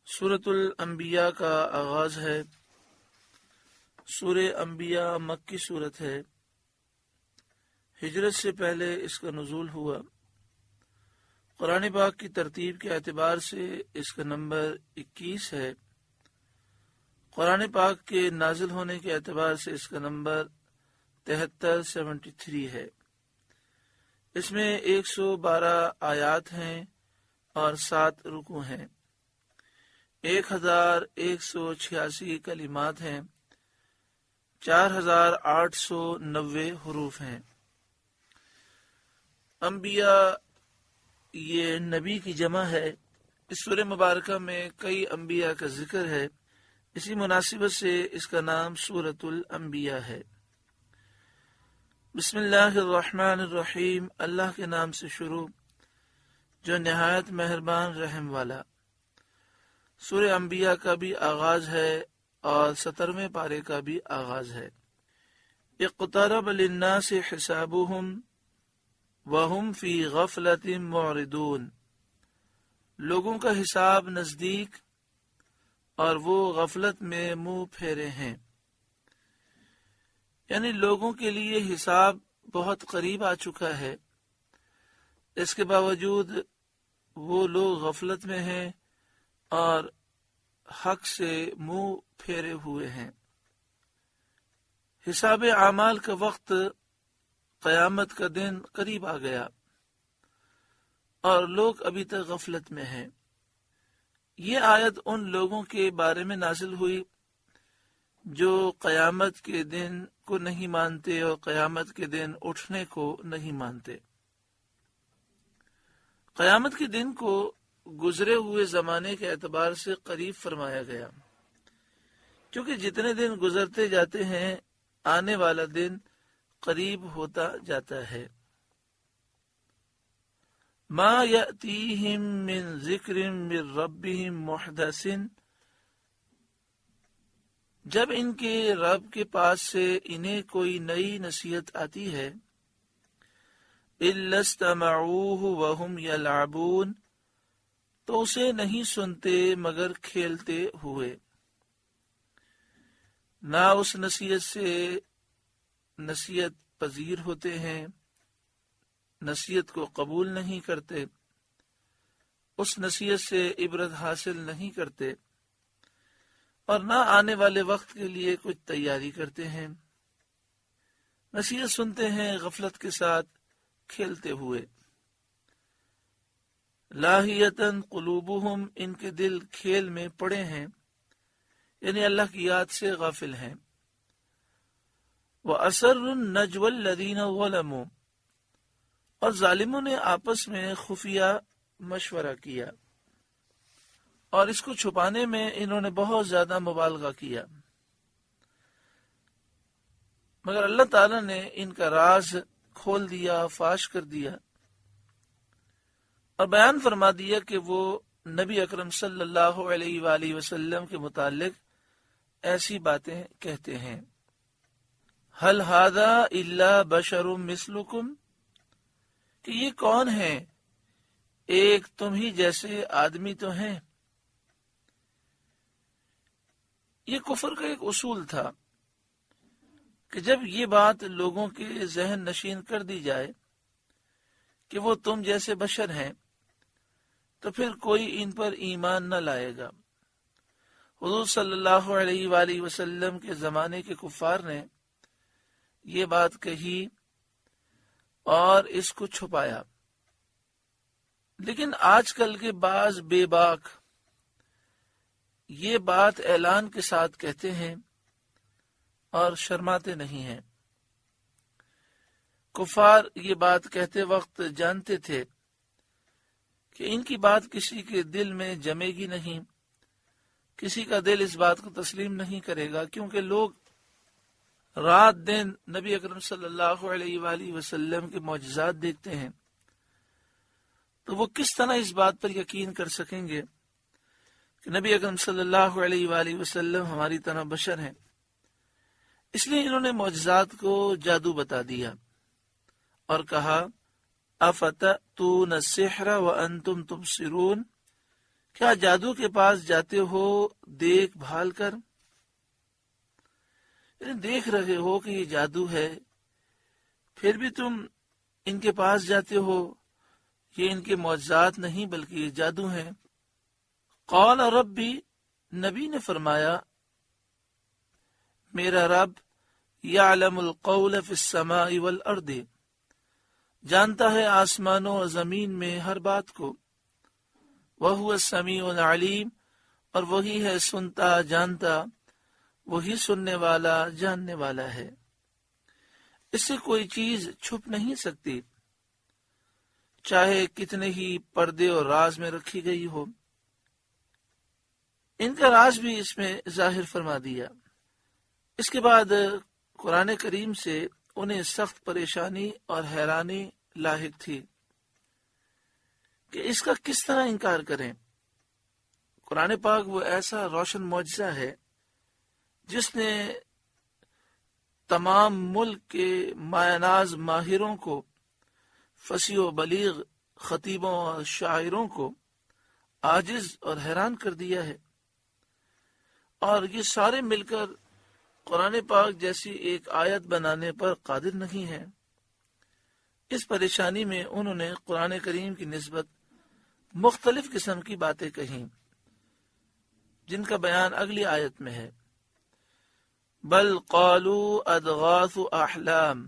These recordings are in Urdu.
سورۃ الانبیاء کا آغاز ہے۔ سورہ انبیاء مکی صورت ہے۔ ہجرت سے پہلے اس کا نزول ہوا۔ قرآن پاک کی ترتیب کے اعتبار سے اس کا نمبر 21 ہے۔ قرآن پاک کے نازل ہونے کے اعتبار سے اس کا نمبر 73 ہے۔ اس میں 112 آیات ہیں اور 7 رکوع ہیں۔ 1186 کلمات ہیں۔ 4890 حروف ہیں۔ انبیاء یہ نبی کی جمع ہے۔ اس سورہ مبارکہ میں کئی انبیاء کا ذکر ہے، اسی مناسبت سے اس کا نام سورۃ الانبیاء ہے۔ بسم اللہ الرحمن الرحیم، اللہ کے نام سے شروع جو نہایت مہربان رحم والا۔ سورہ انبیاء کا بھی آغاز ہے اور 17ویں پارے کا بھی آغاز ہے۔ اقترب للناس حسابهم وهم فی غفلۃ معرضون، لوگوں کا حساب نزدیک اور وہ غفلت میں منہ پھیرے ہیں، یعنی لوگوں کے لیے حساب بہت قریب آ چکا ہے، اس کے باوجود وہ لوگ غفلت میں ہیں اور حق سے منہ پھیرے ہوئے ہیں۔ حساب اعمال کا وقت، قیامت کا دن قریب آ گیا اور لوگ ابھی تک غفلت میں ہیں۔ یہ آیت ان لوگوں کے بارے میں نازل ہوئی جو قیامت کے دن کو نہیں مانتے اور قیامت کے دن اٹھنے کو نہیں مانتے۔ قیامت کے دن کو گزرے ہوئے زمانے کے اعتبار سے قریب فرمایا گیا، کیونکہ جتنے دن گزرتے جاتے ہیں آنے والا دن قریب ہوتا جاتا ہے۔ ما یأتیہم من ذکر من ربہم محدث، جب ان کے رب کے پاس سے انہیں کوئی نئی نصیحت آتی ہے، الا استمعوہ وہم یلعبون، تو اسے نہیں سنتے مگر کھیلتے ہوئے۔ نہ اس نصیحت سے نصیحت پذیر ہوتے ہیں، نصیحت کو قبول نہیں کرتے، اس نصیحت سے عبرت حاصل نہیں کرتے، اور نہ آنے والے وقت کے لیے کچھ تیاری کرتے ہیں۔ نصیحت سنتے ہیں غفلت کے ساتھ کھیلتے ہوئے۔ لاہیتاً قلوبہم، ان کے دل کھیل میں پڑے ہیں، یعنی اللہ کی یاد سے غافل ہیں۔ وَأَسَرُّ النَّجْوَ الَّذِينَ ظَلَمُوا، اور ظالموں نے آپس میں خفیہ مشورہ کیا اور اس کو چھپانے میں انہوں نے بہت زیادہ مبالغہ کیا، مگر اللہ تعالیٰ نے ان کا راز کھول دیا، فاش کر دیا اور بیان فرما دیا کہ وہ نبی اکرم صلی اللہ علیہ وآلہ وسلم کے متعلق ایسی باتیں کہتے ہیں۔ هل هذا الا بشر مثلکم، کہ یہ کون ہیں، ایک تم ہی جیسے آدمی تو ہیں۔ یہ کفر کا ایک اصول تھا کہ جب یہ بات لوگوں کے ذہن نشین کر دی جائے کہ وہ تم جیسے بشر ہیں، تو پھر کوئی ان پر ایمان نہ لائے گا۔ حضور صلی اللہ علیہ وآلہ وسلم کے زمانے کے کفار نے یہ بات کہی اور اس کو چھپایا، لیکن آج کل کے بعض بے باک یہ بات اعلان کے ساتھ کہتے ہیں اور شرماتے نہیں ہیں۔ کفار یہ بات کہتے وقت جانتے تھے کہ ان کی بات کسی کے دل میں جمے گی نہیں، کسی کا دل اس بات کو تسلیم نہیں کرے گا، کیونکہ لوگ رات دن نبی اکرم صلی اللہ علیہ وآلہ وسلم کے معجزات دیکھتے ہیں، تو وہ کس طرح اس بات پر یقین کر سکیں گے کہ نبی اکرم صلی اللہ علیہ وآلہ وسلم ہماری طرح بشر ہیں۔ اس لیے انہوں نے معجزات کو جادو بتا دیا اور کہا افتأتون السحر وانتم تبصرون، کیا جادو کے پاس جاتے ہو دیکھ بھال کر؟ یعنی دیکھ رہے ہو کہ یہ جادو ہے، پھر بھی تم ان کے پاس جاتے ہو؟ یہ ان کے معجزات نہیں بلکہ یہ جادو ہیں۔ قال ربی، نبی نے فرمایا میرا رب یعلم القول فی السماء والارض، جانتا ہے آسمانوں اور زمین میں ہر بات کو، وہو السمیع العلیم، اور وہی ہے سنتا جانتا، وہی سننے والا جاننے والا ہے۔ اس سے کوئی چیز چھپ نہیں سکتی، چاہے کتنے ہی پردے اور راز میں رکھی گئی ہو۔ ان کا راز بھی اس میں ظاہر فرما دیا۔ اس کے بعد قرآن کریم سے انہیں سخت پریشانی اور حیرانی لاحق تھی کہ اس کا کس طرح انکار کریں۔ قرآن پاک وہ ایسا روشن معجزہ ہے جس نے تمام ملک کے مایہ ناز ماہروں کو، فصیح و بلیغ خطیبوں اور شاعروں کو عاجز اور حیران کر دیا ہے، اور یہ سارے مل کر قرآن پاک جیسی ایک آیت بنانے پر قادر نہیں ہے۔ اس پریشانی میں انہوں نے قرآن کریم کی نسبت مختلف قسم کی باتیں کہیں، جن کا بیان اگلی آیت میں ہے۔ بل قالوا اضغاث احلام،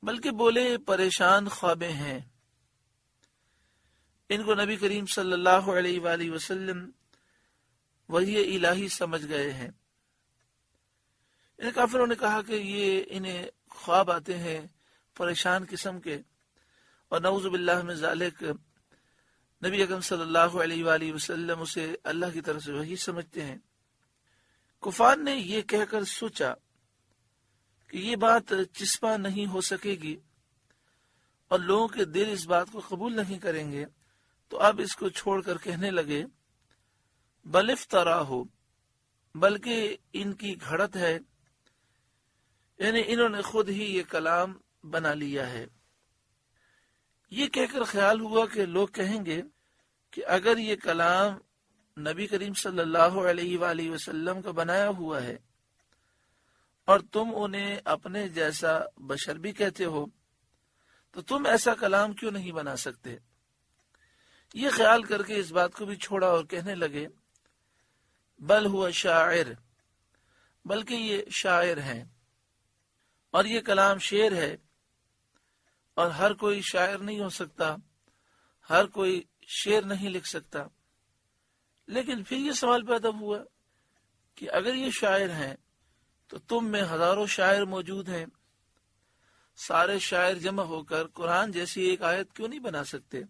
بلکہ بولے پریشان خوابیں ہیں۔ ان کو نبی کریم صلی اللہ علیہ وآلہ وسلم وحی الہی سمجھ گئے ہیں۔ ان کافروں نے کہا کہ یہ انہیں خواب آتے ہیں پریشان قسم کے، اور نعوذ باللہ من ذالک نبی اکرم صلی اللہ علیہ وآلہ وسلم اسے اللہ کی طرف سے وحی سمجھتے ہیں۔ کفار نے یہ کہہ کر سوچا کہ یہ بات چسپاں نہیں ہو سکے گی اور لوگوں کے دل اس بات کو قبول نہیں کریں گے، تو اب اس کو چھوڑ کر کہنے لگے بل افتراہ، بلکہ ان کی گھڑت ہے، یعنی انہوں نے خود ہی یہ کلام بنا لیا ہے۔ یہ کہہ کر خیال ہوا کہ لوگ کہیں گے کہ اگر یہ کلام نبی کریم صلی اللہ علیہ وآلہ وسلم کا بنایا ہوا ہے اور تم انہیں اپنے جیسا بشر بھی کہتے ہو، تو تم ایسا کلام کیوں نہیں بنا سکتے؟ یہ خیال کر کے اس بات کو بھی چھوڑا اور کہنے لگے بل ہوا شاعر، بلکہ یہ شاعر ہیں، اور یہ کلام شعر ہے، اور ہر کوئی شاعر نہیں ہو سکتا، ہر کوئی شعر نہیں لکھ سکتا۔ لیکن پھر یہ سوال پیدا ہوا کہ اگر یہ شاعر ہیں تو تم میں ہزاروں شاعر موجود ہیں، سارے شاعر جمع ہو کر قرآن جیسی ایک آیت کیوں نہیں بنا سکتے؟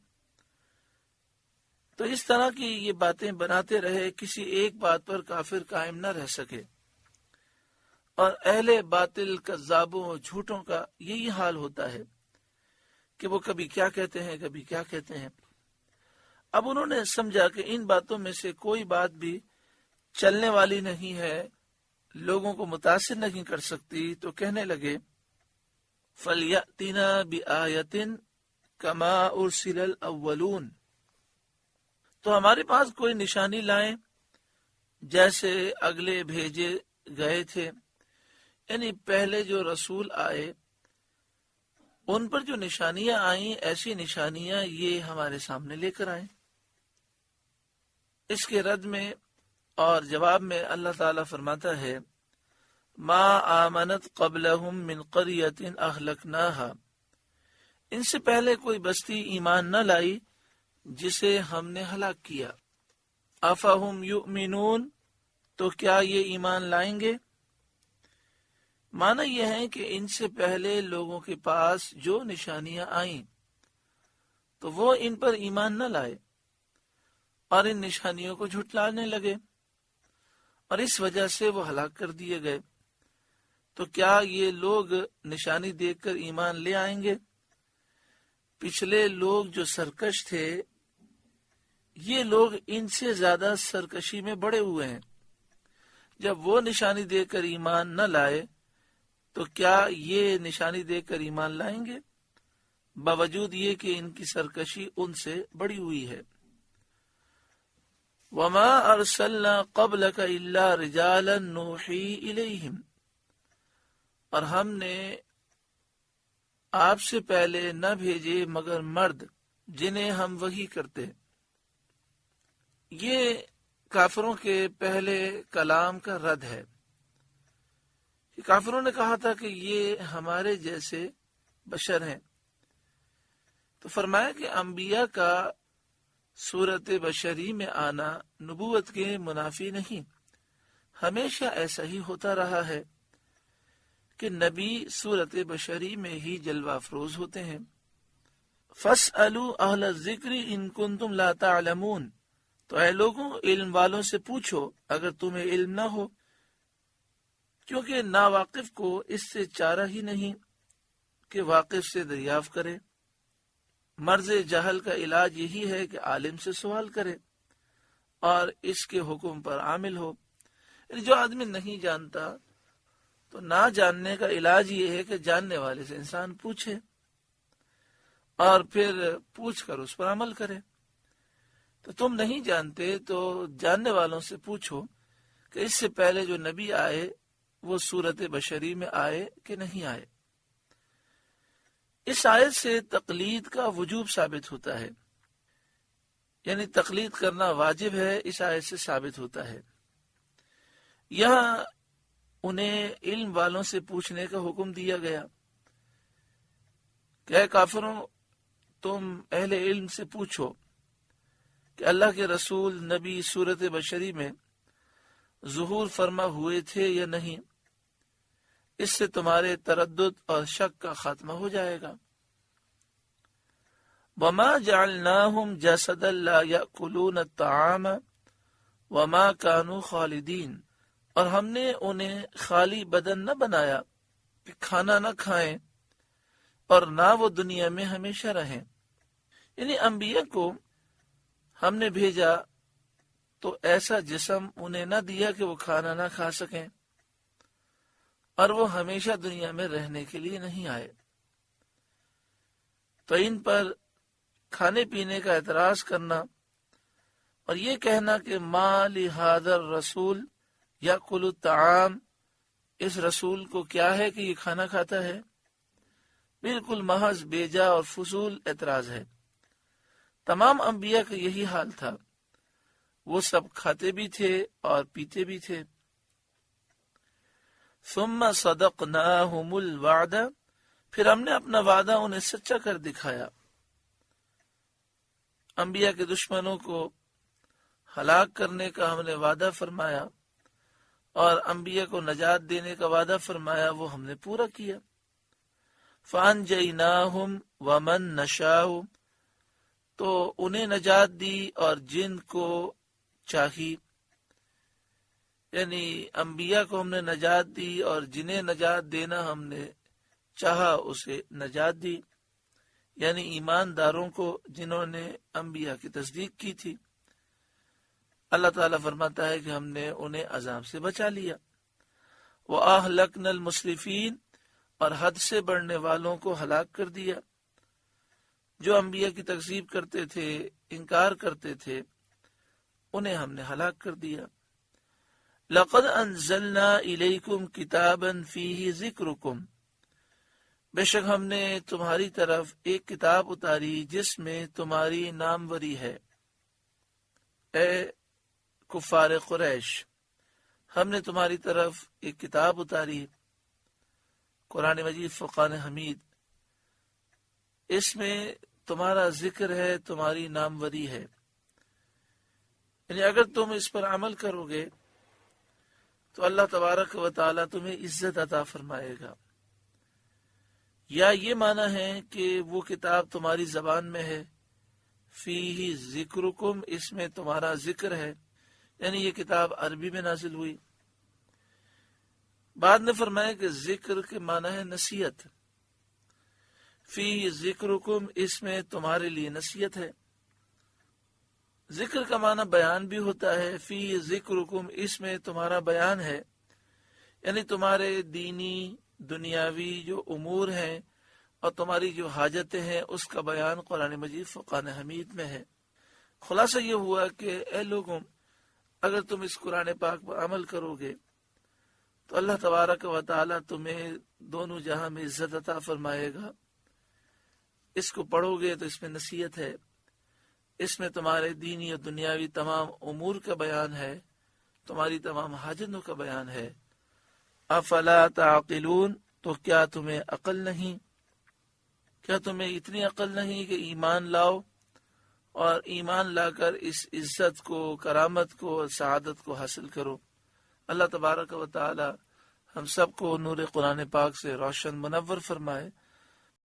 تو اس طرح کی یہ باتیں بناتے رہے، کسی ایک بات پر کافر قائم نہ رہ سکے، اور اہل باطل کذابوں جھوٹوں کا یہی حال ہوتا ہے کہ وہ کبھی کیا کہتے ہیں، کبھی کیا کہتے ہیں۔ اب انہوں نے سمجھا کہ ان باتوں میں سے کوئی بات بھی چلنے والی نہیں ہے، لوگوں کو متاثر نہیں کر سکتی، تو کہنے لگے فَلْيَأْتِنَا بِآیَةٍ كَمَا أُرْسِلَ الْأَوَّلُونَ، تو ہمارے پاس کوئی نشانی لائیں جیسے اگلے بھیجے گئے تھے، یعنی پہلے جو رسول آئے ان پر جو نشانیاں آئیں، ایسی نشانیاں یہ ہمارے سامنے لے کر آئیں۔ اس کے رد میں اور جواب میں اللہ تعالیٰ فرماتا ہے ما آمنت قبلہم من قریۃ اہلکناہا، ان سے پہلے کوئی بستی ایمان نہ لائی جسے ہم نے ہلاک کیا۔ افہم یؤمنون، تو کیا یہ ایمان لائیں گے؟ معنی یہ ہے کہ ان سے پہلے لوگوں کے پاس جو نشانیاں آئیں تو وہ ان پر ایمان نہ لائے اور ان نشانیوں کو جھٹلانے لگے، اور اس وجہ سے وہ ہلاک کر دیے گئے۔ تو کیا یہ لوگ نشانی دیکھ کر ایمان لے آئیں گے؟ پچھلے لوگ جو سرکش تھے، یہ لوگ ان سے زیادہ سرکشی میں بڑے ہوئے ہیں۔ جب وہ نشانی دیکھ کر ایمان نہ لائے تو کیا یہ نشانی دیکھ کر ایمان لائیں گے، باوجود یہ کہ ان کی سرکشی ان سے بڑی ہوئی ہے۔ وما ارسلنا قبلک الا رجالا نوحی الیہم، اور ہم نے آپ سے پہلے نہ بھیجے مگر مرد جنہیں ہم وحی کرتے۔ یہ کافروں کے پہلے کلام کا رد ہے۔ کافروں نے کہا تھا کہ یہ ہمارے جیسے بشر ہیں، تو فرمایا کہ انبیاء کا صورت بشری میں آنا نبوت کے منافی نہیں، ہمیشہ ایسا ہی ہوتا رہا ہے کہ نبی صورت بشری میں ہی جلوہ افروز ہوتے ہیں۔ فَاسْأَلُوا أَهْلَ الذِّكْرِ إِن كُنتُمْ لَا تَعْلَمُونَ، تو اے لوگوں علم والوں سے پوچھو اگر تمہیں علم نہ ہو، کیونکہ ناواقف کو اس سے چارہ ہی نہیں کہ واقف سے دریافت کرے۔ مرض جہل کا علاج یہی ہے کہ عالم سے سوال کرے اور اس کے حکم پر عامل ہو۔ جو آدمی نہیں جانتا تو نہ جاننے کا علاج یہ ہے کہ جاننے والے سے انسان پوچھے اور پھر پوچھ کر اس پر عمل کرے۔ تو تم نہیں جانتے تو جاننے والوں سے پوچھو کہ اس سے پہلے جو نبی آئے وہ صورت بشری میں آئے کہ نہیں آئے۔ اس آیت سے تقلید کا وجوب ثابت ہوتا ہے، یعنی تقلید کرنا واجب ہے، اس آیت سے ثابت ہوتا ہے۔ یہاں انہیں علم والوں سے پوچھنے کا حکم دیا گیا کہ اے کافروں، تم اہل علم سے پوچھو کہ اللہ کے رسول نبی صورت بشری میں ظہور فرما ہوئے تھے یا نہیں، اس سے تمہارے تردد اور شک کا خاتمہ ہو جائے گا۔ وما جعلناہم جسدا لا یأکلون الطعام وما کانوا خالدین، اور ہم نے انہیں خالی بدن نہ بنایا کہ کھانا نہ کھائیں اور نہ وہ دنیا میں ہمیشہ رہیں۔ یعنی انبیاء کو ہم نے بھیجا تو ایسا جسم انہیں نہ دیا کہ وہ کھانا نہ کھا سکیں، اور وہ ہمیشہ دنیا میں رہنے کے لیے نہیں آئے۔ تو ان پر کھانے پینے کا اعتراض کرنا اور یہ کہنا کہ ما لہذا الرسول یأکل الطعام، اس رسول کو کیا ہے کہ یہ کھانا کھاتا ہے، بالکل محض بیجا اور فضول اعتراض ہے۔ تمام انبیاء کا یہی حال تھا، وہ سب کھاتے بھی تھے اور پیتے بھی تھے۔ ثم صدقناہم الوعد، پھر ہم نے اپنا وعدہ انہیں سچا کر دکھایا۔ انبیاء کے دشمنوں کو ہلاک کرنے کا ہم نے وعدہ فرمایا اور انبیاء کو نجات دینے کا وعدہ فرمایا، وہ ہم نے پورا کیا۔ فَأَنْجَيْنَاهُمْ وَمَن نَّشَاءُ، تو انہیں نجات دی اور جن کو چاہی، یعنی انبیاء کو ہم نے نجات دی اور جنہیں نجات دینا ہم نے چاہا اسے نجات دی، یعنی ایمانداروں کو جنہوں نے انبیاء کی تصدیق کی تھی۔ اللہ تعالیٰ فرماتا ہے کہ ہم نے انہیں عذاب سے بچا لیا۔ وَأَهْلَكْنَا الْمُسْرِفِينَ، اور حد سے بڑھنے والوں کو ہلاک کر دیا، جو انبیاء کی تکذیب کرتے تھے، انکار کرتے تھے، انہیں ہم نے ہلاک کر دیا۔ لَقَدْ أَنزَلْنَا إِلَيْكُمْ كِتَابًا فِيهِ ذِكْرُكُمْ، بے شک ہم نے تمہاری طرف ایک کتاب اتاری جس میں تمہاری ناموری ہے۔ اے کفار قریش، ہم نے تمہاری طرف ایک کتاب اتاری، قرآن مجید فرقان حمید، اس میں تمہارا ذکر ہے، تمہاری ناموری ہے، یعنی اگر تم اس پر عمل کرو گے تو اللہ تبارک و تعالیٰ تمہیں عزت عطا فرمائے گا۔ یا یہ معنی ہے کہ وہ کتاب تمہاری زبان میں ہے، فیہ ذکرکم، اس میں تمہارا ذکر ہے، یعنی یہ کتاب عربی میں نازل ہوئی۔ بعد نے فرمایا کہ ذکر کے معنی ہے نصیحت، فیہ ذکرکم، اس میں تمہارے لیے نصیحت ہے۔ ذکر کا معنی بیان بھی ہوتا ہے، فیہ ذکرکم، اس میں تمہارا بیان ہے، یعنی تمہارے دینی دنیاوی جو امور ہیں اور تمہاری جو حاجتیں ہیں اس کا بیان قرآن مجید فرقان حمید میں ہے۔ خلاصہ یہ ہوا کہ اے لوگوں، اگر تم اس قرآن پاک پر عمل کرو گے تو اللہ تبارک و تعالی تمہیں دونوں جہاں میں عزت عطا فرمائے گا۔ اس کو پڑھو گے تو اس میں نصیحت ہے، اس میں تمہارے دینی اور دنیاوی تمام امور کا بیان ہے، تمہاری تمام حاجتوں کا بیان ہے۔ افلا تعقلون، تو کیا تمہیں عقل نہیں؟ کیا تمہیں اتنی عقل نہیں کہ ایمان لاؤ اور ایمان لا کر اس عزت کو، کرامت کو، سعادت کو حاصل کرو؟ اللہ تبارک و تعالی ہم سب کو نور قرآن پاک سے روشن منور فرمائے۔